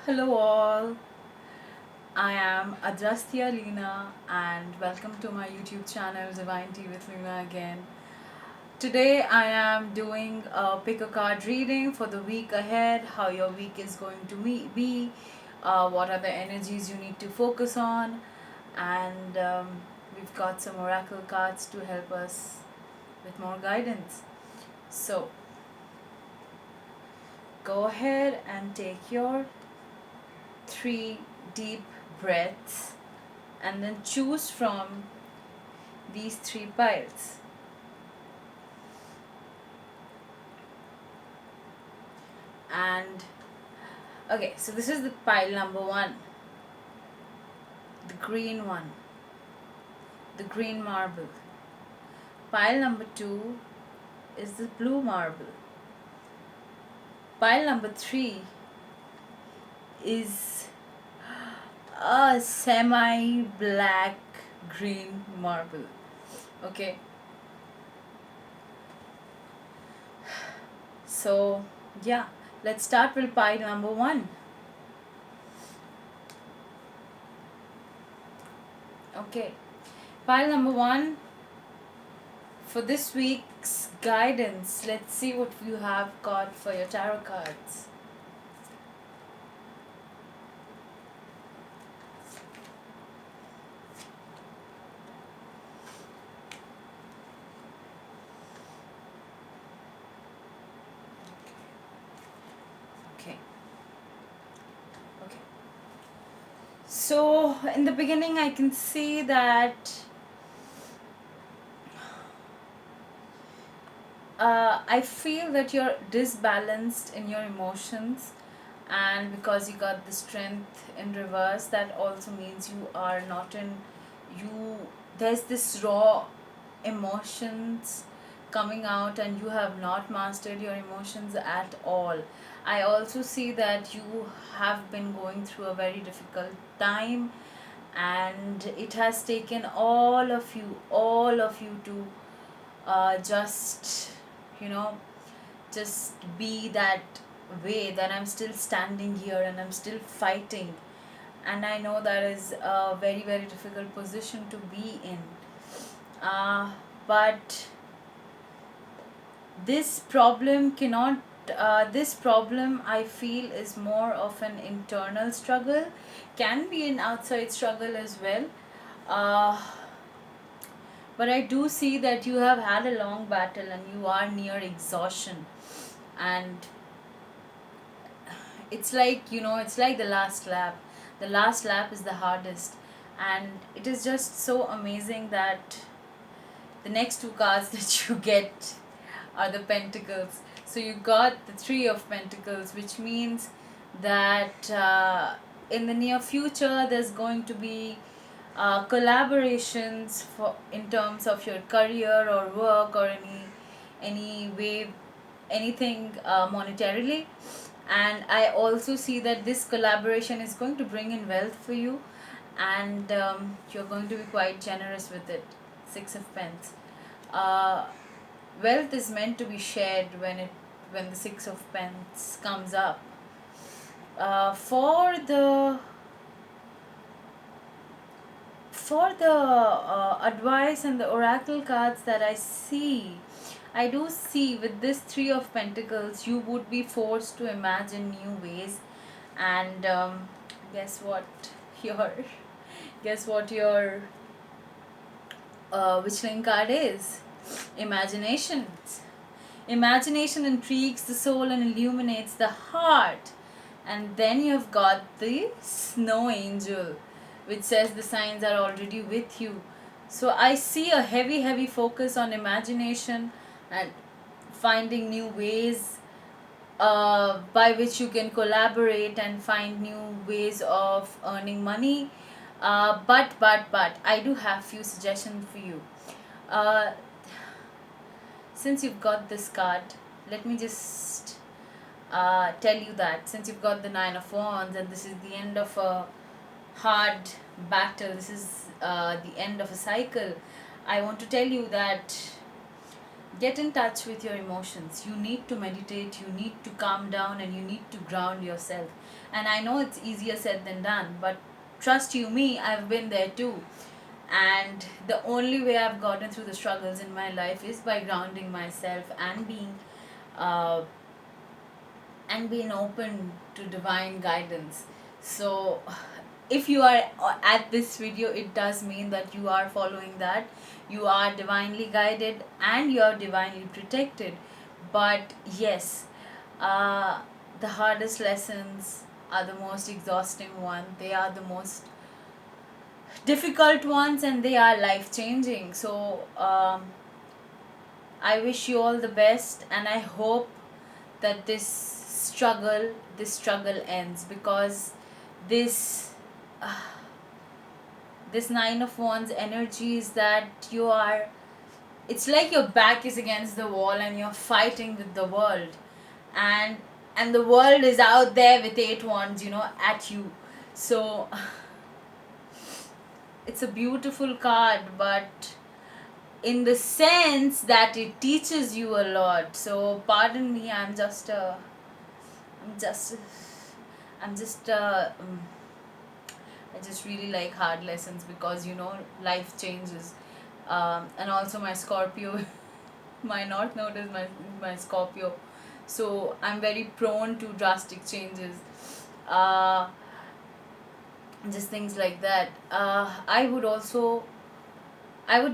Hello all, I am Adrastia Leena and welcome to my YouTube channel Divine Tea with Leena again. Today I am doing a pick a card reading for the week ahead, how your week is going to be, what are the energies you need to focus on, and we've got some oracle cards to help us with more guidance. So go ahead and take your 3 deep breaths and then choose from these 3 piles. And okay, so this is the pile number 1, the green one, the green marble. Pile number 2 is the blue marble. Pile number 3 is a semi black green marble. Okay, so yeah, let's start with pile number 1. Okay, pile number 1, for this week's guidance, let's see what you have got for your tarot cards. Okay. Okay. So, in the beginning, I can see that I feel that you're disbalanced in your emotions, and because you got the strength in reverse, that also means you are not in you. There's this raw emotions coming out, and you have not mastered your emotions at all. I also see that you have been going through a very difficult time, and it has taken all of you to just you know just be that way, that I'm still standing here and I'm still fighting. And I know that is a very very difficult position to be in, but this problem cannot this problem, I feel, is more of an internal struggle, can be an outside struggle as well. uh, but I do see that you have had a long battle and you are near exhaustion. And it's like the last lap is the hardest. And it is just so amazing that the next 2 cards that you get are the pentacles. So you got the 3 of pentacles, which means that in the near future there's going to be collaborations for in terms of your career or work or any way, anything monetarily. And I also see that this collaboration is going to bring in wealth for you, and you're going to be quite generous with it. 6 of pence. uh, Wealth is meant to be shared when the 6 of pence comes up. For the advice and the oracle cards that I see, I do see with this 3 of pentacles you would be forced to imagine new ways. And guess what your guess what your witchling card is? Imagination. Imagination intrigues the soul and illuminates the heart. And then you've got the snow angel, which says the signs are already with you. So I see a heavy, heavy focus on imagination and finding new ways by which you can collaborate and find new ways of earning money. But I do have few suggestions for you. Uh, since you've got this card, let me just tell you that since you've got the 9 of wands and this is the end of a hard battle, this is the end of a cycle, I want to tell you that Get in touch with your emotions. You need to meditate, you need to calm down, and you need to ground yourself. And I know it's easier said than done, but trust you me, I've been there too. And the only way I've gotten through the struggles in my life is by grounding myself uh, and being open to divine guidance. So if you are at this video, it does mean that you are following that. You are divinely guided and you are divinely protected. But yes, uh, the hardest lessons are the most exhausting one. They are the most difficult ones, and they are life changing. So I wish you all the best, and I hope that this struggle ends, because this this Nine of Wands energy is that you are, it's like your back is against the wall and you're fighting with the world, and and the world is out there with eight wands, at you. So it's a beautiful card, but in the sense that it teaches you a lot. So pardon me, I'm just I'm just I just really like hard lessons, because life changes. And also my Scorpio, my North Node is my Scorpio, so I'm very prone to drastic changes. Uh, just things like that. I would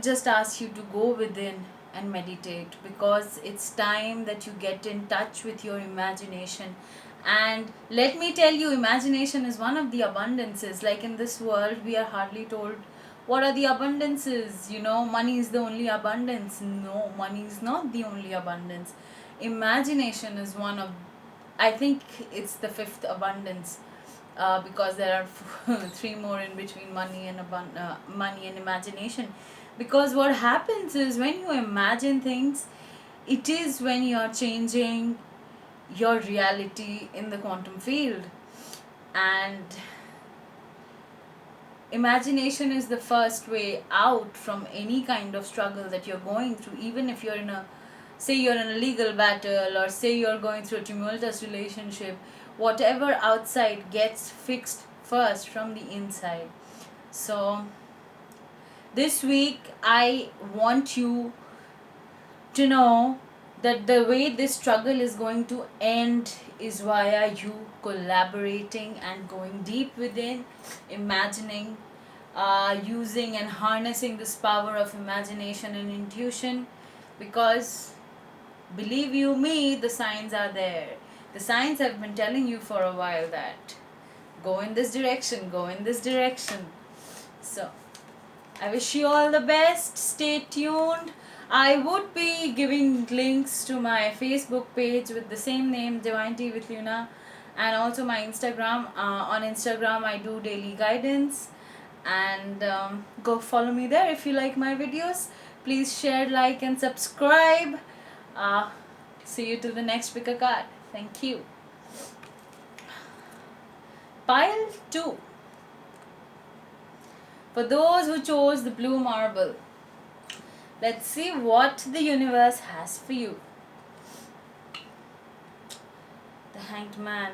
just ask you to go within and meditate, because it's time that you get in touch with your imagination. And let me tell you, imagination is one of the abundances. Like in this world, we are hardly told what are the abundances. Money is the only abundance. No, money is not the only abundance. Imagination is one of, I think it's the fifth abundance, because there are three more in between money and imagination. Because what happens is, when you imagine things, it is when you are changing your reality in the quantum field. And imagination is the first way out from any kind of struggle that you're going through. Even if you're in a, say you're in a legal battle, or say you're going through a tumultuous relationship, whatever outside gets fixed first from the inside. So this week I want you to know that the way this struggle is going to end is via you collaborating and going deep within, imagining, using and harnessing this power of imagination and intuition. Because believe you me, the signs are there. The signs have been telling you for a while that go in this direction, go in this direction. So I wish you all the best. Stay tuned. I would be giving links to my Facebook page with the same name, Divine Tea with Luna, and also my Instagram. On Instagram, I do daily guidance, and go follow me there if you like my videos. Please share, like, and subscribe. Uh, See you till the next pick a card. Thank you. Pile 2. For those who chose the blue marble, let's see what the universe has for you. The Hanged Man.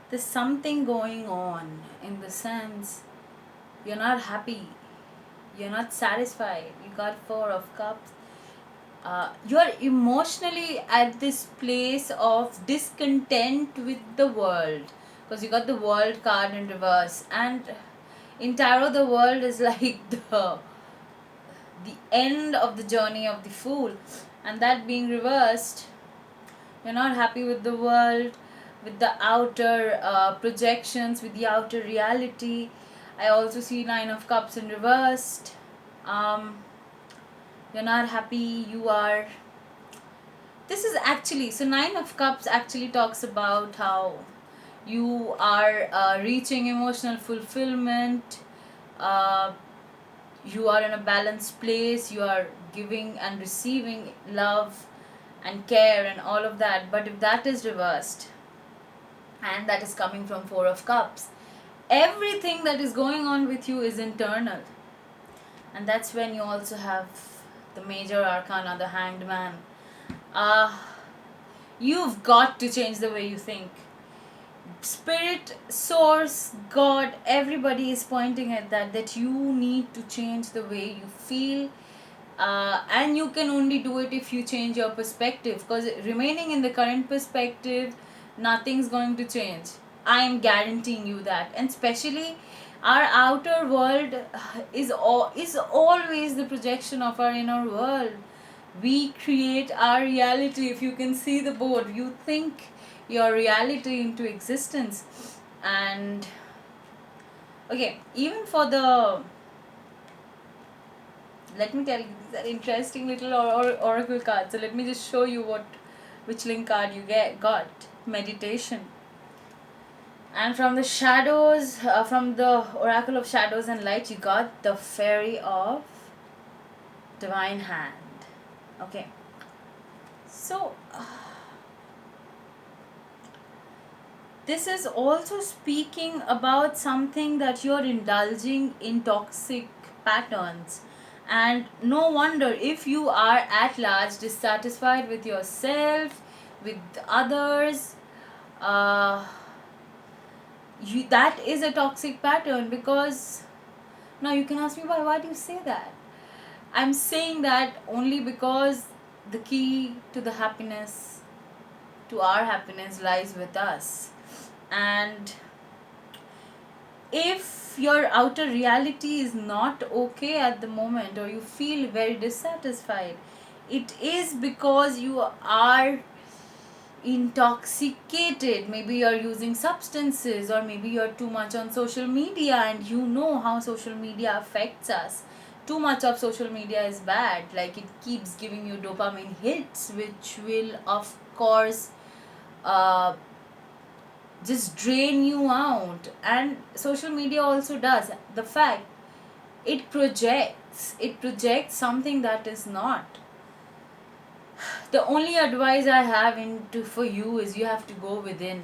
There's something going on, in the sense you're not happy, you're not satisfied. You got Four of Cups. You're emotionally at this place of discontent with the world, because you got the World card in reverse, and in tarot the world is like the end of the journey of the fool, and that being reversed, you're not happy with the world, with the outer projections, with the outer reality. I also see Nine of Cups in reversed. um, you're not happy. You are, this is actually, so Nine of Cups actually talks about how you are reaching emotional fulfillment, uh, you are in a balanced place, you are giving and receiving love and care and all of that. But if that is reversed, and that is coming from Four of Cups, everything that is going on with you is internal. And that's when you also have the major arcana, the Hanged Man. uh, you've got to change the way you think. Spirit, source, God, everybody is pointing at that you need to change the way you feel. And you can only do it if you change your perspective, because remaining in the current perspective, nothing's going to change. I am guaranteeing you that. And especially our outer world is always the projection of our inner world. We create our reality. If you can see the board, you think your reality into existence. And okay, even for the, let me tell you, these are interesting little oracle cards. So let me just show you which link card you got. Meditation. And from the shadows, from the oracle of shadows and light, you got the fairy of divine hand. Okay, so this is also speaking about something that you're indulging in toxic patterns. And no wonder if you are at large dissatisfied with yourself, with others, uh, that is a toxic pattern. Because now you can ask me, why do you say that? I'm saying that only because the key to the happiness, to our happiness, lies with us. And if your outer reality is not okay at the moment, or you feel very dissatisfied, it is because you are intoxicated. Maybe you're using substances, or maybe you're too much on social media, and you know how social media affects us. Too much of social media is bad. Like, it keeps giving you dopamine hits, which will of course uh, just drain you out. And social media also does the fact, it projects something that is not. The only advice I have into for you is you have to go within.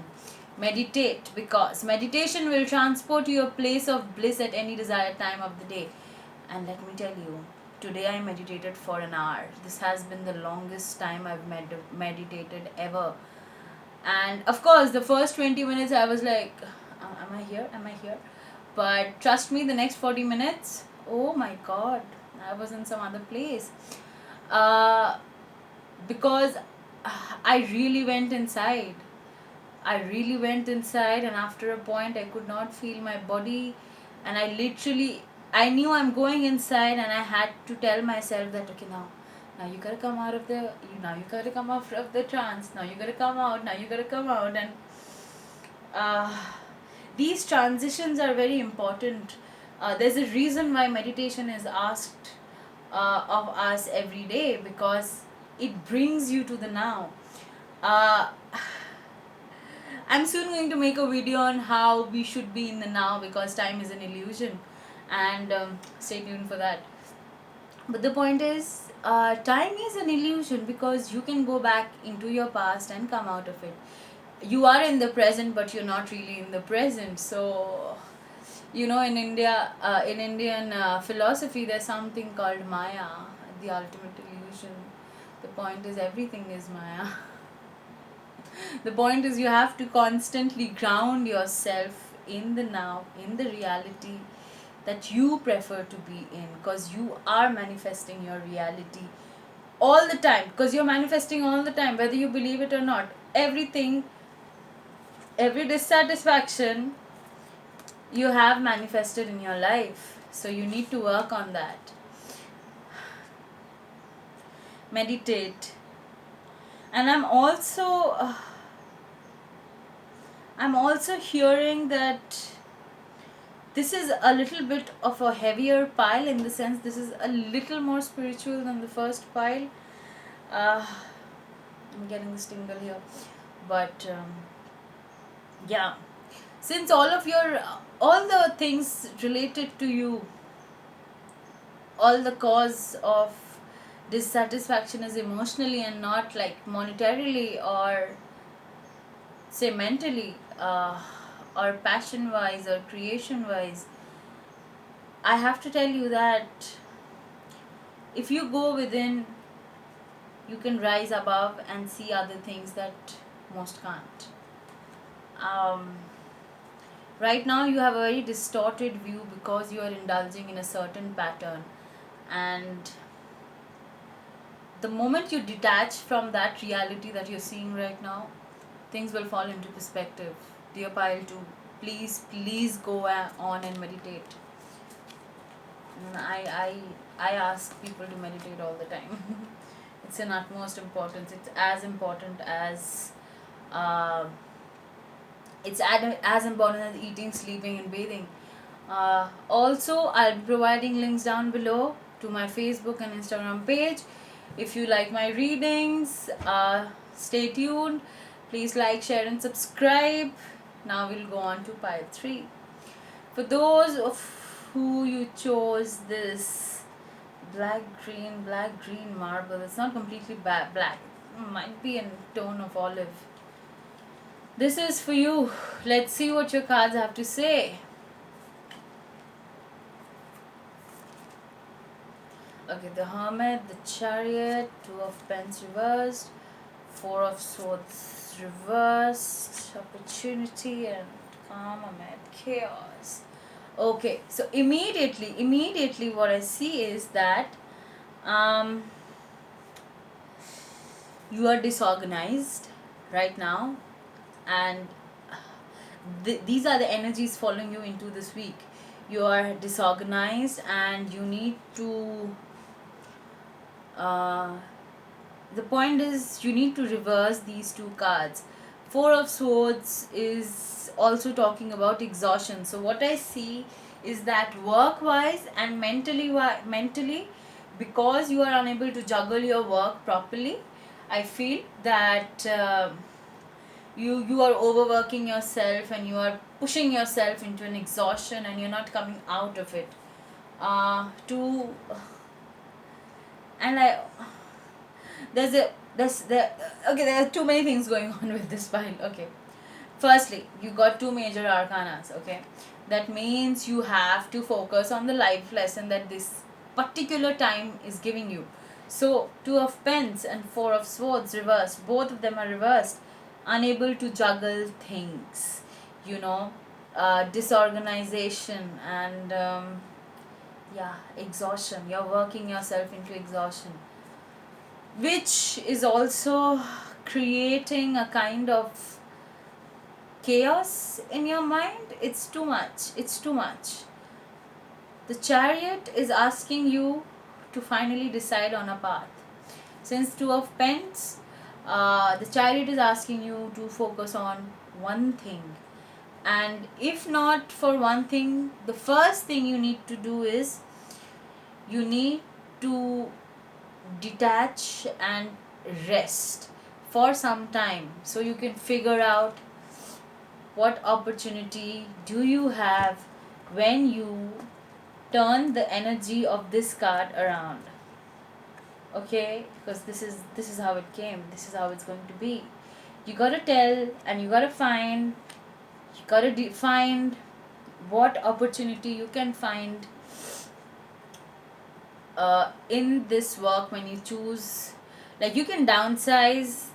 Meditate, because meditation will transport you a place of bliss at any desired time of the day. And let me tell you, today I meditated for an hour. This has been the longest time I've meditated ever. And of course, the first 20 minutes I was like, am I here? Am I here? But trust me, the next 40 minutes, oh my god, I was in some other place. Uh, because I really went inside. I really went inside, and after a point, I could not feel my body. And I knew I'm going inside, and I had to tell myself that, okay, now you gotta come out of now you gotta come out of the trance, now you gotta come out, now you gotta come out. And uh, these transitions are very important. There's a reason why meditation is asked of us every day, because it brings you to the now. Uh, I'm soon going to make a video on how we should be in the now, because time is an illusion. And stay tuned for that. But the point is, time is an illusion, because you can go back into your past and come out of it. You are in the present, but you're not really in the present. So, in India, in Indian philosophy, there's something called Maya, the ultimate illusion. The point is, everything is Maya. The point is, you have to constantly ground yourself in the now, in the reality that you prefer to be in, because you are manifesting your reality all the time, because you're manifesting all the time, whether you believe it or not. Everything, every dissatisfaction you have manifested in your life. So you need to work on that. Meditate. And I'm also hearing that this is a little bit of a heavier pile, in the sense this is a little more spiritual than the first pile. I'm getting this tingle here. But yeah, since all the things related to you all the cause of dissatisfaction is emotionally and not like monetarily or say mentally, or passion wise or creation wise, I have to tell you that if you go within, you can rise above and see other things that most can't. um, right now you have a very distorted view because you are indulging in a certain pattern, and the moment you detach from that reality that you're seeing right now, things will fall into perspective. Dear pile 2, please go on and meditate. I ask people to meditate all the time. It's an utmost importance. It's as important as uh, as important as eating, sleeping, and bathing. Also, I'll be providing links down below to my Facebook and Instagram page. If you like my readings, stay tuned. Please like, share, and subscribe. Now we'll go on to pile 3. For those of who you chose this black green marble, it's not completely black. It might be in tone of olive. This is for you. Let's see what your cards have to say. Okay, the Hermit, the Chariot, Two of Pence reversed, Four of Swords reversed, Opportunity, and calm amid chaos. Okay, so immediately what I see is that you are disorganized right now, and these are the energies following you into this week. You are disorganized and you need to the point is you need to reverse these two cards. Four of Swords is also talking about exhaustion. So what I see is that work wise and mentally, because you are unable to juggle your work properly, I feel that you are overworking yourself and you are pushing yourself into an exhaustion and you're not coming out of it. To and I there are too many things going on with this pile. Okay, firstly, you got two major arcanas. Okay, that means you have to focus on the life lesson that this particular time is giving you. So Two of Pence and Four of Swords reversed, both of them are reversed. Unable to juggle things, disorganization and exhaustion. You're working yourself into exhaustion, which is also creating a kind of chaos in your mind. It's too much. The Chariot is asking you to finally decide on a path. Since Two of Pence, the Chariot is asking you to focus on one thing, and if not for one thing, the first thing you need to do is you need to detach and rest for some time so you can figure out what opportunity do you have when you turn the energy of this card around. Okay, because this is how it came, this is how it's going to be. You gotta tell and you gotta find, you gotta find what opportunity you can find in this work when you choose. Like, you can downsize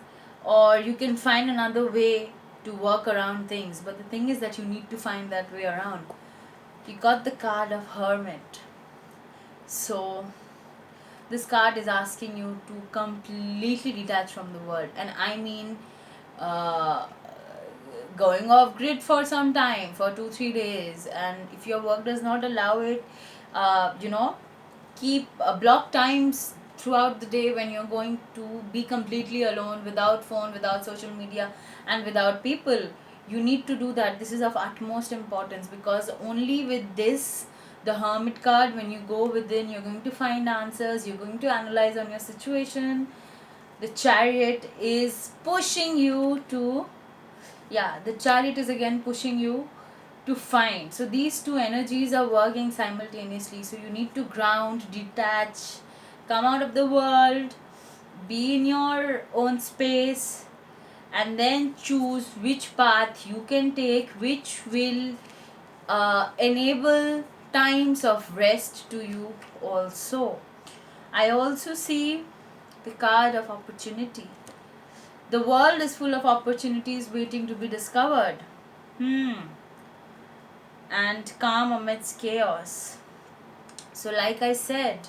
or you can find another way to work around things, but the thing is that you need to find that way around. You got the card of Hermit, so this card is asking you to completely detach from the world, and I mean going off grid for some time, for 2-3 days, and if your work does not allow it, keep block times throughout the day when you're going to be completely alone, without phone, without social media, and without people. You need to do that. This is of utmost importance, because only with this, the Hermit card, when you go within, you're going to find answers, you're going to analyze on your situation. The Chariot is pushing you to, the Chariot is again pushing you to find. So these two energies are working simultaneously. So you need to ground, detach, come out of the world, be in your own space, and then choose which path you can take, which will enable times of rest to you also. I also see the card of opportunity. The world is full of opportunities waiting to be discovered. And calm amidst chaos. So, like I said,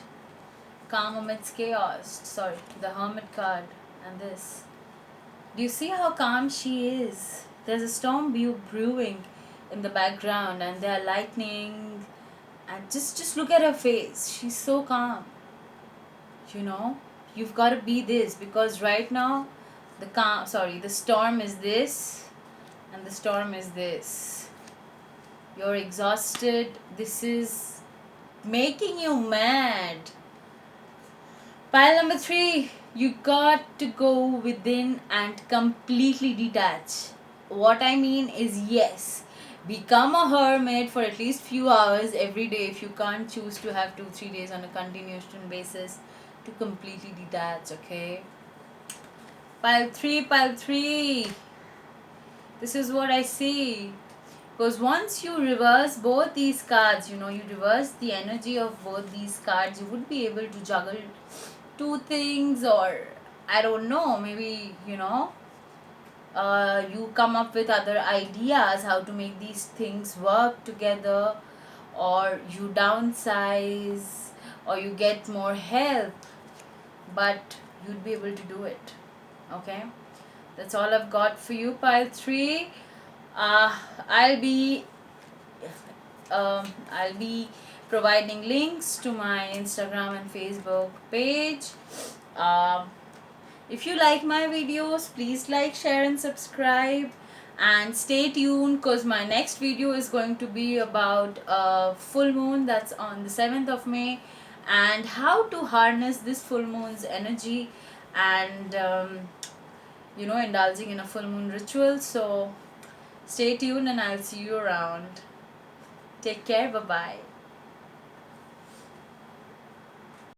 calm amidst chaos. Sorry, the Hermit card and this. Do you see how calm she is? There's a storm brewing in the background, and there are lightning. And just look at her face. She's so calm. You know, you've got to be this, because right now, the storm is this, and the storm is this. You're exhausted. This is making you mad. Pile number 3, you got to go within and completely detach. What I mean is, yes, become a hermit for at least few hours every day if you can't choose to have 2-3 days on a continuation basis to completely detach, okay? Pile 3. This is what I see. Because once you reverse both these cards, you reverse the energy of both these cards, you would be able to juggle two things, or I don't know, maybe, you come up with other ideas how to make these things work together, or you downsize, or you get more help, but you'd be able to do it, okay? That's all I've got for you, pile 3. I'll be providing links to my Instagram and Facebook page. If you like my videos, please like, share and subscribe, and stay tuned, because my next video is going to be about full moon that's on the 7th of May, and how to harness this full moon's energy, and indulging in a full moon ritual. So stay tuned, and I'll see you around. Take care. Bye bye.